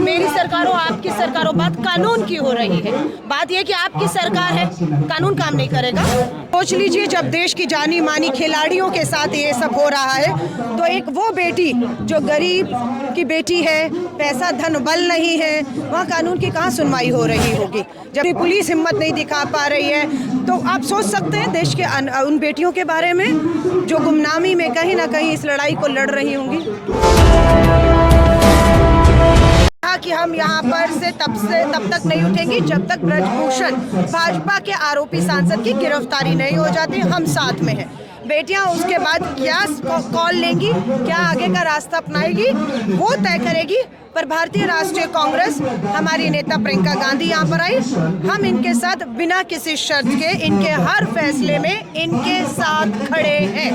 मेरी सरकार हो आपकी सरकार हो, बात कानून की हो रही है। बात यह कि आपकी सरकार है, कानून काम नहीं करेगा। सोच लीजिए जब देश की जानी मानी खिलाड़ियों के साथ ये सब हो रहा है तो एक वो बेटी जो गरीब की बेटी है, पैसा धन बल नहीं है, वहाँ कानून की कहाँ सुनवाई हो रही होगी। जब पुलिस हिम्मत नहीं दिखा पा रही है तो आप सोच सकते हैं देश के उन बेटियों के बारे में जो गुमनामी में कहीं ना कहीं इस लड़ाई को लड़ रही होंगी। कि हम यहाँ पर से तब तक नहीं उठेंगे जब तक ब्रजभूषण भाजपा के आरोपी सांसद की गिरफ्तारी नहीं हो जाती। हम साथ में हैं। बेटियां उसके बाद क्या कॉल लेंगी, क्या आगे का रास्ता अपनाएगी, वो तय करेगी। पर भारतीय राष्ट्रीय कांग्रेस, हमारी नेता प्रियंका गांधी यहाँ पर आई, हम इनके साथ बिना किसी शर्त के इनके हर फैसले में इनके साथ खड़े हैं।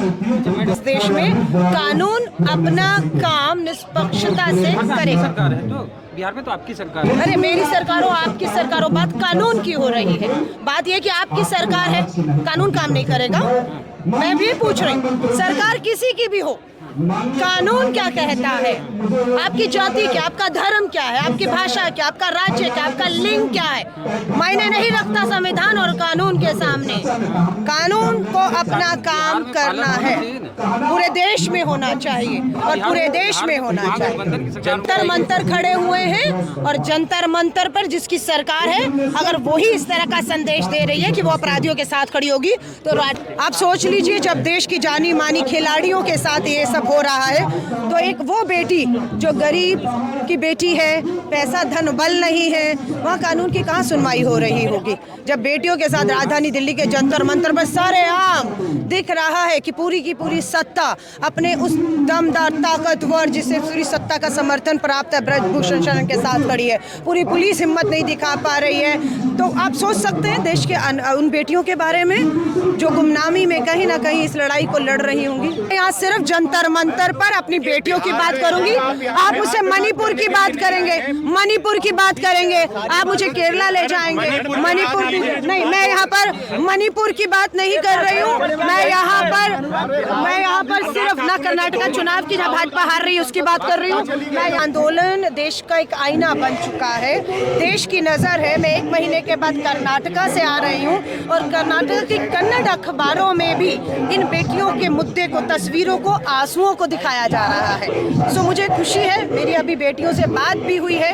इस देश में कानून अपना काम निष्पक्षता से करेगा। बिहार में तो आपकी सरकार है। अरे मेरी सरकार हो आपकी सरकार हो, बात कानून की हो रही है। बात यह कि आपकी सरकार है, कानून काम नहीं करेगा। मैं भी पूछ रही हूँ, सरकार किसी की भी हो, कानून क्या कहता है, आपकी जाति क्या, आपका धर्म क्या है, आपकी भाषा क्या, आपका राज्य क्या, आपका लिंग क्या है, मायने नहीं रखता संविधान और कानून के सामने। कानून को अपना काम करना है, पूरे देश में होना चाहिए और पूरे देश में होना चाहिए। जंतर मंतर खड़े हुए हैं और जंतर मंतर पर जिसकी सरकार है, अगर वही इस तरह का संदेश दे रही है कि वो अपराधियों के साथ खड़ी होगी तो आप सोच लीजिए जब देश की जानी मानी खिलाड़ियों के साथ ये सब हो रहा है तो एक वो बेटी जो गरीब की बेटी है, पैसा धन बल नहीं है, वहाँ कानून की कहाँ सुनवाई हो रही होगी। जब बेटियों के साथ राजधानी दिल्ली के जंतर मंतर पर सरेआम दिख रहा है कि पूरी की पूरी सत्ता अपने उस दमदार ताकतवर जिसे पूरी सत्ता का समर्थन प्राप्त है ब्रजभूषण शरण के साथ खड़ी है, पूरी पुलिस हिम्मत नहीं दिखा पा रही है, तो आप सोच सकते हैं देश के उन बेटियों के बारे में जो गुमनामी में कहीं ना कहीं इस लड़ाई को लड़ रही होंगी। यहाँ सिर्फ जंतर मंतर पर अपनी बेटियों की बात करूंगी, आप मुझसे मणिपुर की बात करेंगे, मणिपुर की बात करेंगे, आप मुझे केरला ले जाएंगे, मणिपुर नहीं, मैं यहाँ पर मणिपुर की बात नहीं कर रही हूँ। मैं यहाँ पर सिर्फ ना कर्नाटका चुनाव की जहाँ भाजपा हार रही है उसकी बात कर रही हूँ। मैं आंदोलन देश का एक आईना बन चुका है, देश की नजर है। मैं 1 महीने के बाद कर्नाटका से आ रही हूँ और कर्नाटक की कन्नड़ अखबारों में भी इन बेटियों के मुद्दे को, तस्वीरों को, आंसुओं को दिखाया जा रहा है। सो मुझे खुशी है, मेरी अभी बेटियों से बात भी हुई है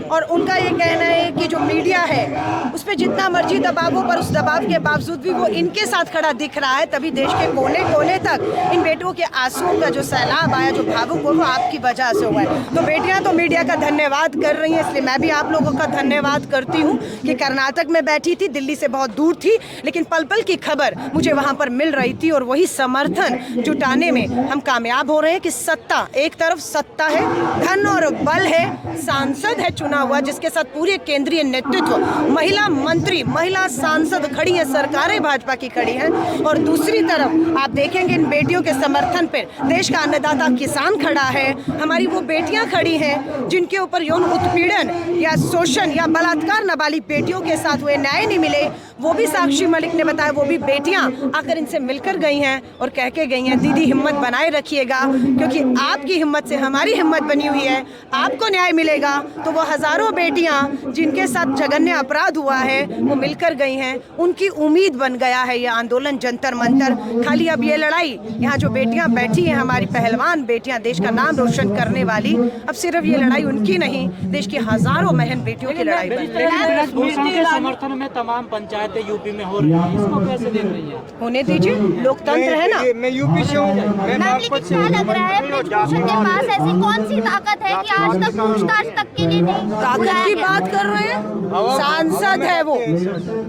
और उनका ये कहना है कि जो मीडिया है उस पर जितना मर्जी दबाव हो, पर उस दबाव के बावजूद भी वो इनके साथ खड़ा दिख रहा है, तभी देश के कोने कोने तक इन बेटियों के आंसुओं का जो सैलाब आया, जो भावुक हो, वो आपकी वजह से हुआ है। तो बेटियां तो मीडिया का धन्यवाद कर रही हैं, इसलिए मैं भी आप लोगों का धन्यवाद करती हूँ कि कर्नाटक में बैठी थी, दिल्ली से बहुत दूर थी, लेकिन पल पल की खबर मुझे वहाँ पर मिल रही थी और वही समर्थन जुटाने में हम कामयाब हो रहे हैं कि सत्ता, एक तरफ सत्ता है, धन और बल है, सांसद है चुना हुआ जिसके साथ पूरे केंद्रीय नेतृत्व, महिला मंत्री, महिला सांसद खड़ी है, सरकारें भाजपा की खड़ी हैं, और दूसरी तरफ आप देखेंगे इन बेटियों के समर्थन पर देश का अन्नदाता किसान खड़ा है, हमारी वो बेटियां खड़ी हैं जिनके ऊपर यौन उत्पीड़न या शोषण या बलात्कार नाबालिग बेटियों के साथ हुए न्याय नहीं मिले, वो भी साक्षी मलिक ने बताया, वो भी बेटियां आकर इनसे मिलकर गई हैं और कह के गई हैं दीदी हिम्मत बनाए रखिएगा, क्योंकि आपकी हिम्मत से हमारी हिम्मत बनी हुई है, आपको न्याय मिलेगा। तो वो हजारों बेटियां जिनके साथ जघन्य अपराध हुआ है वो मिलकर गई हैं, उनकी उम्मीद बन गया है ये आंदोलन जंतर मंतर। खाली अब ये लड़ाई, यहाँ जो बेटियां बैठी हैं, हमारी पहलवान बेटियां, देश का नाम रोशन करने वाली, अब सिर्फ ये लड़ाई उनकी नहीं, देश की हजारों बहन बेटियों की लड़ाई के समर्थन में तमाम पंचायतें यूपी में हो रही है, इसको कैसे देख रही है? होने दीजिए, लोकतंत्र है ना। मैं यूपी से हूँ। लेकिन क्या लग रहा है ब्रजभूषण के पास ऐसी कौन सी ताकत है कि आज तक पूछताछ तक के लिए नहीं? ताकत की बात कर रहे हैं, सांसद है वो,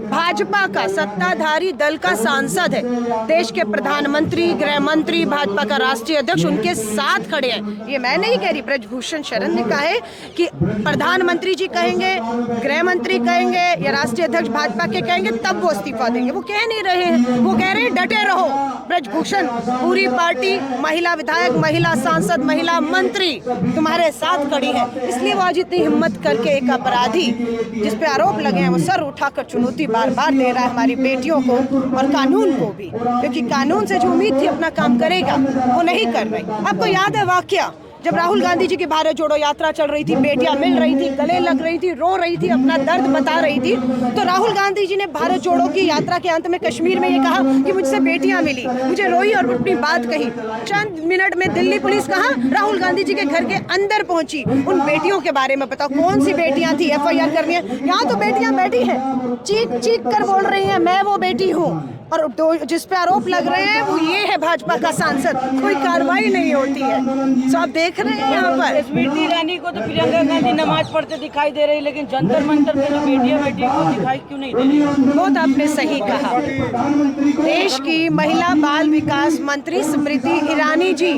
भाजपा का सत्ताधारी दल का सांसद है, देश के प्रधानमंत्री, गृह मंत्री, भाजपा का राष्ट्रीय अध्यक्ष उनके साथ खड़े हैं। ये मैं नहीं कह रही, ब्रजभूषण शरण ने कहा है कि प्रधानमंत्री जी कहेंगे, गृह मंत्री कहेंगे या राष्ट्रीय अध्यक्ष भाजपा के कहेंगे तब वो इस्तीफा देंगे। वो कह नहीं रहे हैं, वो कह रहे हैं डटे रहो। ब्रजभूषण पूरी पार्टी, महिला विधायक, महिला सांसद, महिला मंत्री तुम्हारे साथ खड़ी है, इसलिए वो आज इतनी हिम्मत करके एक अपराधी जिस पे आरोप लगे हैं वो सर उठाकर चुनौती बार बार दे रहा है हमारी बेटियों को और कानून को भी, क्योंकि कानून से जो उम्मीद थी अपना काम करेगा वो नहीं कर रही। आपको याद है वाकया जब राहुल गांधी जी की भारत जोड़ो यात्रा चल रही थी, बेटियां मिल रही थी, गले लग रही थी, रो रही थी, अपना दर्द बता रही थी, तो राहुल गांधी जी ने भारत जोड़ो की यात्रा के अंत में कश्मीर में ये कहा कि मुझसे बेटियां मिली, मुझे रोई और अपनी बात कही। चंद मिनट में दिल्ली पुलिस कहा राहुल गांधी जी के घर के अंदर पहुंची। उन बेटियों के बारे में बताओ, कौन सी बेटियां थी? FIR करनी है। यहाँ तो बेटियां बैठी हैं, चीख चीख कर बोल रही हैं मैं वो बेटी हूँ, और जिस पे आरोप लग रहे हैं वो ये है भाजपा का सांसद। कोई कार्रवाई नहीं होती है। तो आप देख रहे हैं यहाँ पर स्मृति ईरानी को तो प्रियंका गांधी नमाज पढ़ते दिखाई दे रही, लेकिन जंतर मंतर पे जो बेटियां बैठी हैं वो दिखाई क्यों नहीं दे रही? बहुत आपने सही कहा। देश की महिला बाल विकास मंत्री स्मृति ईरानी जी,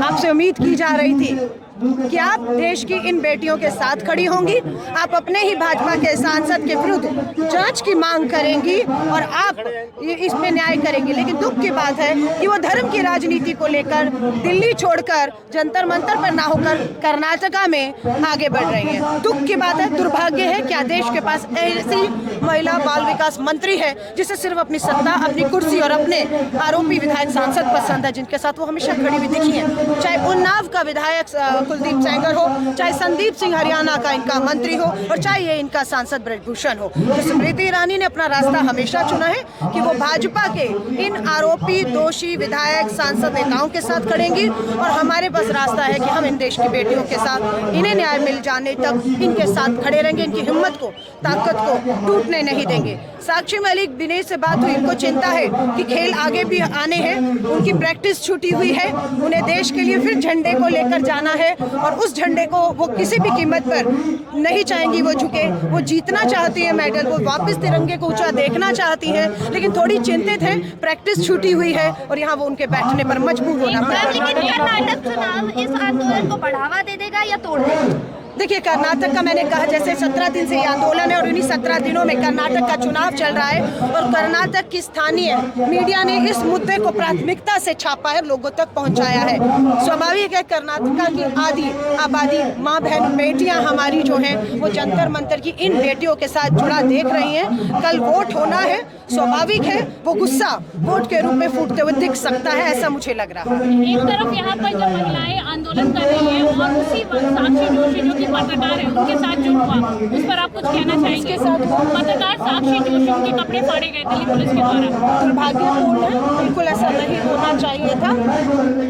आपसे उम्मीद की जा रही थी कि आप देश की इन बेटियों के साथ खड़ी होंगी, आप अपने ही भाजपा के सांसद के विरुद्ध जांच की मांग करेंगी और आप इस पे न्याय करेंगी। लेकिन दुख की बात है कि वो धर्म की राजनीति को लेकर दिल्ली छोड़कर जंतर मंतर पर ना होकर कर्नाटका में आगे बढ़ रही हैं। दुख की बात है, दुर्भाग्य है क्या देश के पास ऐसी महिला बाल विकास मंत्री है जिसे सिर्फ अपनी सत्ता, अपनी कुर्सी और अपने आरोपी विधायक सांसद पसंद है, जिनके साथ वो हमेशा खड़ी हुई दिखी है। चाहे उन्नाव का विधायक कुलदीप सेंगर हो, चाहे संदीप सिंह हरियाणा का इनका मंत्री हो, और चाहे ये इनका सांसद ब्रजभूषण हो। तो स्मृति ईरानी ने अपना रास्ता हमेशा चुना है कि वो भाजपा के इन आरोपी, दोषी विधायक, सांसद नेताओं के साथ खड़ेंगी, और हमारे पास रास्ता है कि हम इन देश की बेटियों के साथ इन्हें न्याय मिल जाने तक इनके साथ खड़े रहेंगे, इनकी हिम्मत को, ताकत को टूटने नहीं देंगे। साक्षी मलिक दिनेश से बात हुई, इनको चिंता है कि खेल आगे भी आने हैं, उनकी प्रैक्टिस छूटी हुई है, उन्हें देश के लिए फिर झंडे को लेकर जाना है, और उस झंडे को वो किसी भी कीमत पर नहीं चाहेंगी वो झुके। वो जीतना चाहती है मेडल, वो वापस तिरंगे को ऊंचा देखना चाहती है, लेकिन थोड़ी चिंतित है, प्रैक्टिस छूटी हुई है और यहाँ वो उनके बैठने पर मजबूर होना पड़ा। लेकिन कर्नाटक चुनाव इस आंदोलन को बढ़ावा दे देगा या तोड़ देगा? देखिए, कर्नाटक का मैंने कहा जैसे 17 दिन से ये आंदोलन है और इन्हीं 17 दिनों में कर्नाटक का चुनाव चल रहा है, और कर्नाटक की स्थानीय मीडिया ने इस मुद्दे को प्राथमिकता से छापा है, लोगों तक पहुंचाया है। स्वाभाविक है, कर्नाटक की आधी आबादी, माँ बहन, बेटियां हमारी जो हैं वो जंतर मंतर की इन बेटियों के साथ जुड़ा देख रही हैं। कल वोट होना है, स्वाभाविक है वो गुस्सा वोट के रूप में फूटते हुए दिख सकता है, ऐसा मुझे लग रहा है। एक तरफ यहाँ पर जब महिलाएं आंदोलन कर रही हैं और उसी वक्त साक्षी जोशी जो कि पत्रकार है उनके साथ जो हुआ उस पर आप कुछ कहना चाहेंगे? पत्रकार साक्षी जोशी, उनके कपड़े फाड़े गए दिल्ली पुलिस के द्वारा। दुर्भाग्यपूर्ण है, बिल्कुल ऐसा नहीं होना चाहिए था,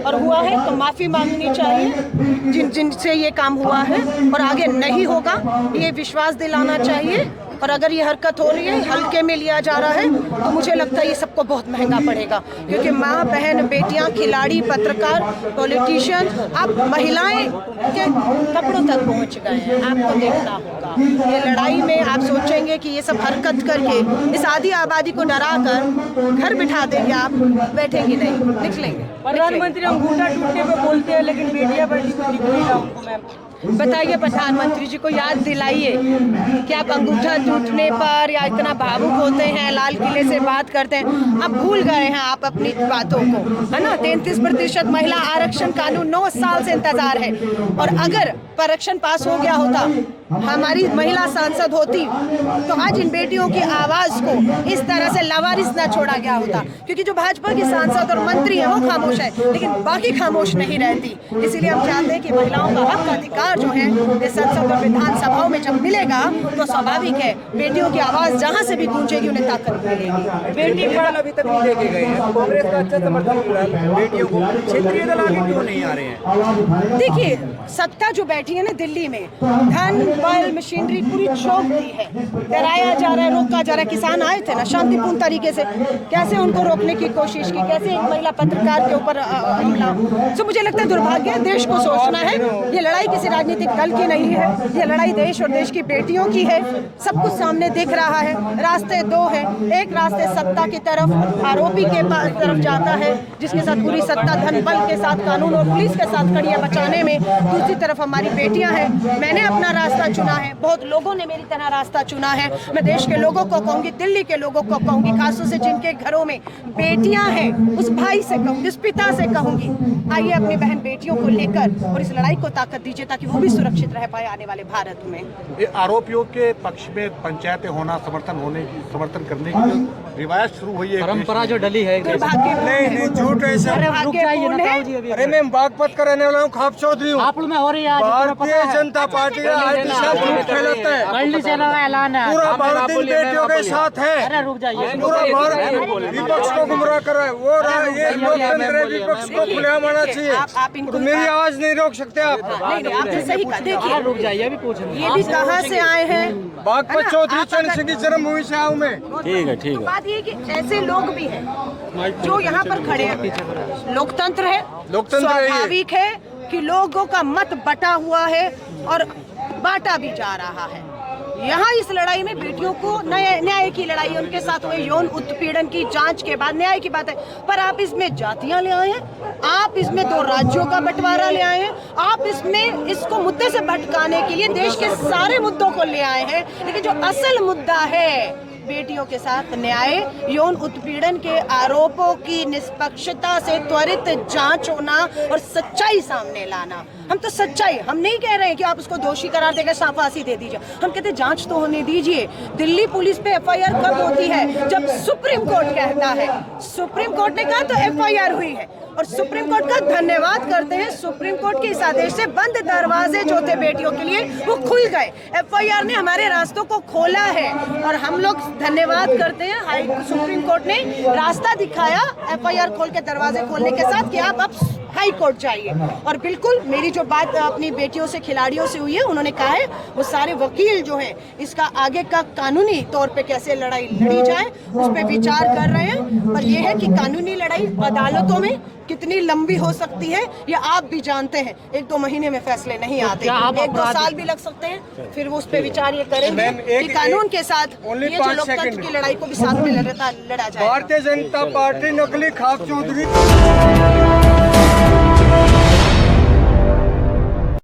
और हुआ है तो माफी मांगनी चाहिए जिनसे ये काम हुआ है, और आगे नहीं होगा ये विश्वास दिलाना चाहिए। और अगर ये हरकत हो रही है, हल्के में लिया जा रहा है, तो मुझे लगता है ये सबको बहुत महंगा पड़ेगा, क्योंकि माँ बहन, बेटियां, खिलाड़ी, पत्रकार, पॉलिटिशियन, आप महिलाएं के कपड़ों तक पहुंच गए हैं। आपको देखना होगा ये लड़ाई में आप सोचेंगे कि ये सब हरकत करके इस आधी आबादी को डरा कर घर बिठा देंगे, आप बैठेंगे नहीं, निकलेंगे। प्रधानमंत्री अंगूठा टूटने पे बोलते हैं, लेकिन बेटियां बैठी तो दिख नहीं रहा उनको। मैम बताइए, प्रधानमंत्री जी को याद दिलाइए कि आप अंगूठा टूटने पर या इतना भावुक होते हैं, लाल किले से बात करते हैं, आप भूल गए हैं आप अपनी बातों को, है ना। 33% महिला आरक्षण कानून 9 साल से इंतजार है, और अगर आरक्षण पास हो गया होता, हमारी महिला सांसद होती, तो आज इन बेटियों की आवाज को इस तरह से लावारिस न छोड़ा गया होता। क्योंकि जो भाजपा की सांसद और मंत्री है वो खामोश है, लेकिन बाकी खामोश नहीं रहती। इसीलिए हम चाहते हैं कि महिलाओं का हक, अधिकार जो है इस संसद और विधानसभाओं में जब मिलेगा, तो स्वाभाविक है बेटियों की आवाज जहाँ से भी गूंजेगी उन्हें ताकत मिलेगी। बेटी पढ़ाई अभी तक नहीं देखे गए हैं, कांग्रेस का अच्छा समर्थन मिला है बेटियों को, क्षेत्रीय दल आगे क्यों नहीं आ रहे हैं? देखिए, सत्ता जो बैठी है ना दिल्ली में, धन बल मशीनरी पूरी चौक दी है, डराया जा रहा है, रोका जा रहा है। किसान आए थे ना शांतिपूर्ण तरीके से, कैसे उनको रोकने की कोशिश की, कैसे एक महिला पत्रकार के ऊपर हमला। तो मुझे लगता है दुर्भाग्य है, देश को सोचना है, ये लड़ाई किसी राजनीतिक दल की नहीं है, ये लड़ाई देश और देश की बेटियों की है। सब कुछ सामने दिख रहा है, रास्ते दो हैं, एक रास्ते सत्ता की तरफ, आरोपी के तरफ जाता है जिसके साथ पूरी सत्ता धन बल के साथ, कानून और पुलिस के साथ खड़ी है बचाने में, दूसरी तरफ हमारी बेटियां हैं। मैंने अपना रास्ता चुना है, बहुत लोगों ने मेरी तरह रास्ता चुना है। मैं देश के लोगों को कहूँगी, दिल्ली के लोगों को कहूँगी, खासतौर से जिनके घरों में बेटियां हैं, उस भाई से कहूँगी, उस पिता से कहूँगी, आइए अपनी बहन बेटियों को लेकर और इस लड़ाई को ताकत दीजिए ताकि वो भी सुरक्षित रह पाए आने वाले भारत में। ये आरोपियों के पक्ष में पंचायतें होना, समर्थन करने की जो रिवायत शुरू हुई है, परंपरा जो डली है, नहीं झूठ है सर। अरे मैं बागपत का रहने वाला हूँ, खाप चौधरी हूँ। आप में हो रही है भारतीय जनता पार्टी का झूठ फैलाता है। का ऐलान है, पूरा भारत इन बेटियों के साथ है। अरे रुक जाइए, पूरा भारत विपक्ष को गुमराह कर रहा है। वो ये लोकतंत्र है, विपक्ष को खुलेआम आना चाहिए। आप इनको तो मेरी आवाज नहीं रोक सकते आप। नहीं, आपने सही कहा। देखिए, रुक जाइए, अभी पूछेंगे ये भी कहाँ से आए हैं? बागपत चौधरी चरण सिंह की जन्मभूमि से आऊँ मैं। ठीक है। बात ये कि ऐसे लोग भी हैं जो यहाँ पर खड़े हैं। लोकतंत्र है, स्वाभाविक है कि लोगों का मत बटा हुआ है और बांटा भी जा रहा है। यहाँ इस लड़ाई में बेटियों को न्याय की लड़ाई है, उनके साथ हुए यौन उत्पीड़न की जांच के बाद न्याय की बात है। पर आप इसमें जातियां ले आए हैं, आप इसमें 2 राज्यों का बंटवारा ले आए हैं, आप इसमें इसको मुद्दे से भटकाने के लिए देश के सारे मुद्दों को ले आए हैं। लेकिन जो असल मुद्दा है बेटियों के साथ न्याय, यौन उत्पीड़न के आरोपों की निष्पक्षता से त्वरित जांच होना और सच्चाई सामने लाना। हम तो सच्चाई, हम नहीं कह रहे हैं कि आप उसको दोषी करार देकर फांसी दे दीजिए, हम कहते हैं जांच तो होने दीजिए। दिल्ली पुलिस पे एफआईआर कब होती है? जब सुप्रीम कोर्ट कहता है। सुप्रीम कोर्ट ने कहा तो एफआईआर हुई है और सुप्रीम कोर्ट का धन्यवाद करते हैं। सुप्रीम कोर्ट के इस आदेश से बंद दरवाजे जो थे बेटियों के लिए वो खुल गए। एफआईआर ने हमारे रास्तों को खोला है और हम लोग धन्यवाद करते हैं। सुप्रीम कोर्ट ने रास्ता दिखाया एफआईआर खोल के, दरवाजे खोलने के साथ कि आप अब हाई कोर्ट जाइए। और बिल्कुल मेरी जो बात अपनी बेटियों से, खिलाड़ियों से हुई है, उन्होंने कहा है वो सारे वकील जो हैं इसका आगे का कानूनी तौर पे कैसे लड़ाई लड़ी जाए उस पर विचार कर रहे हैं। पर यह है कि कानूनी लड़ाई अदालतों में कितनी लंबी हो सकती है ये आप भी जानते हैं। 1-2 महीने में फैसले नहीं आते, 1-2 साल भी लग सकते हैं। फिर वो उस पर विचार ये करेंगे कि कानून के साथ ये जो लोकतंत्र की लड़ाई को भी साथ में लड़ा जाए। भारतीय जनता पार्टी नकली खाप चौधरी